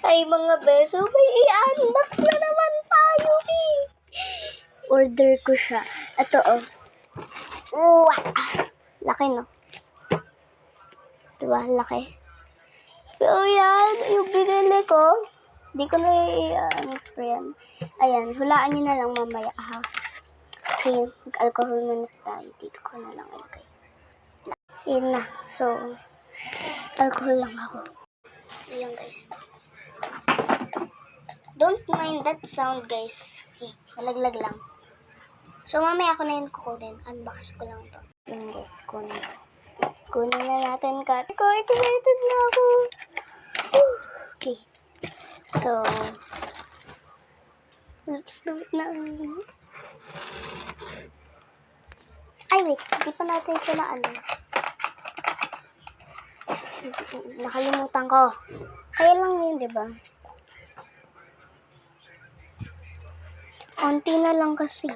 Ay mga beso, may i-unbox na naman tayo eh. Order ko siya. Ito oh. Wow! Laki no? Diba? Laki. So yan, yung binili ko. Di ko na i-sprayan. Ayan, hulaan nyo na lang mamaya ha. Okay, mag-alcohol muna tayo. Dito ko na lang ilagay. Yan na. So, alcohol lang ako. So yan guys. Don't mind that sound guys. Nalaglag lang. So mamaya ako na yun kukunin. Unbox ko lang to. Yan guys, kunin na natin ka. Excited na ako. Okay. So, let's do it na. Ay wait, hindi pa natin siya na ano. Nakalimutan ko. Kaya lang yun, di ba? Konti na lang kasi.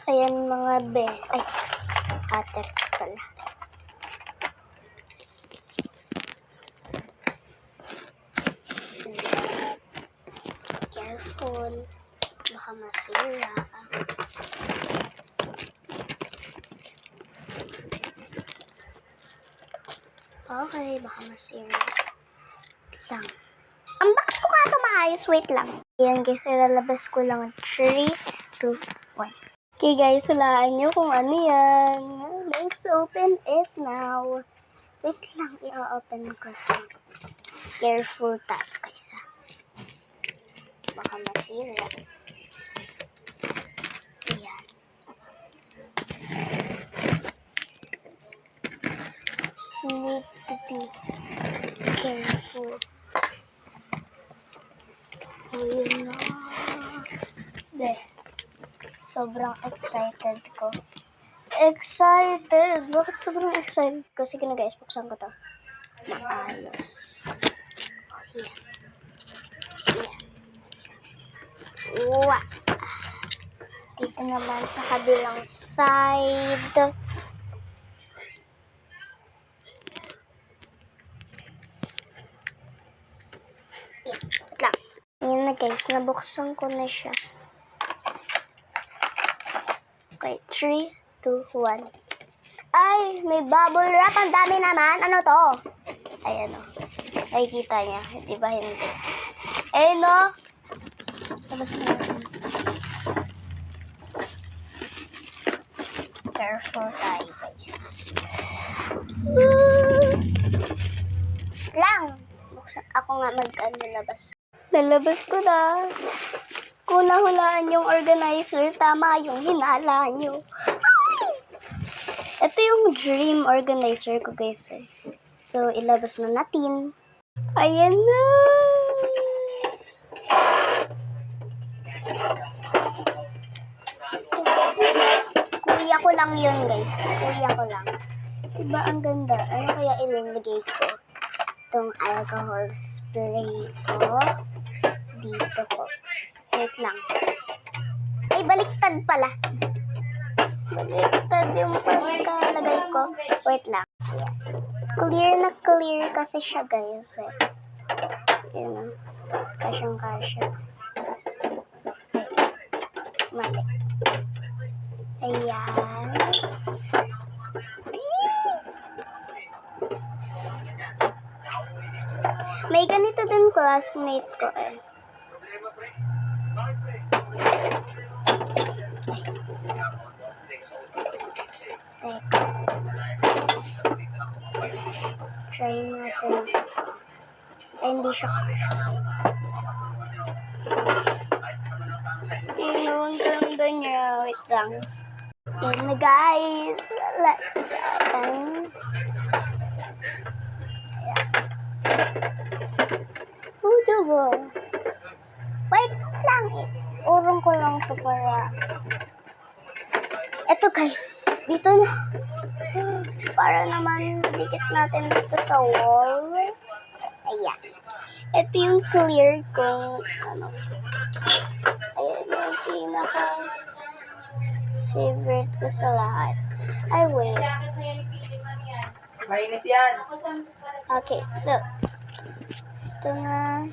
Ayan mga be. Ay, cutter pala. Careful. Baka masira. Okay, baka masira. Lang. Unbox ko nga ito maayos. Wait lang. Ayan guys, ilalabas ko lang 3, 2, 1. Okay guys, hulaan nyo kung ano yan. Let's open it now. Wait lang, i-open ko ito. Careful tayo guys ha. Baka masira. Ayan. You need to be careful. Ayun na. Deh. Sobrang excited ko. Excited! Bakit sobrang excited ko? Sige na guys, buksan ko to. Maayos. Oh, yeah. Yeah. Wow! Dito naman sa kabilang side. Yeah, wait lang. Ayan na guys, nabuksan ko na siya. Okay, 3, 2, 1. Ay, may bubble wrap. Ang dami naman. Ano to? Ayan o. Ay, kita niya. Di ba hindi? Ayan o. Tapos na natin. Careful tayo, guys. Lang. Buksan. Ako nga labas. Nalabas ko na. Kung nahulaan yung organizer, tama yung hinala nyo. Ito yung dream organizer ko guys eh. So, ilabas na natin. Ayan na! Kuya ko lang yun guys. Kuya ko lang. Diba ang ganda? Ano kaya ilalagay ko? Itong alcohol spray ko. Dito ko. Wait lang. Ay, baliktad pala. Baliktad yung pagkalagay ko. Wait lang. Yeah. Clear na clear kasi siya guys eh. Yun o. Kasyang-kasya. Mali. Ayan. May ganito din classmate ko eh. Teka. Try natin. Ay, hindi siya kasha. Yung ganda niya. Wait lang. Yan na guys. Let's open. Ayan. Diba? Wait lang. Urong ko lang ito para. Ito guys. Dito na. Para naman dikit natin dito sa wall. Ayan. Ito yung clear kong ano. Ayan yung pinaka favorite ko sa lahat. Ay, wait. Marinis yan. Okay, so Ito na.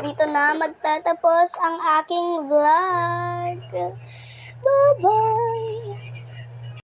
Dito na magtatapos ang aking vlog. Bye-bye!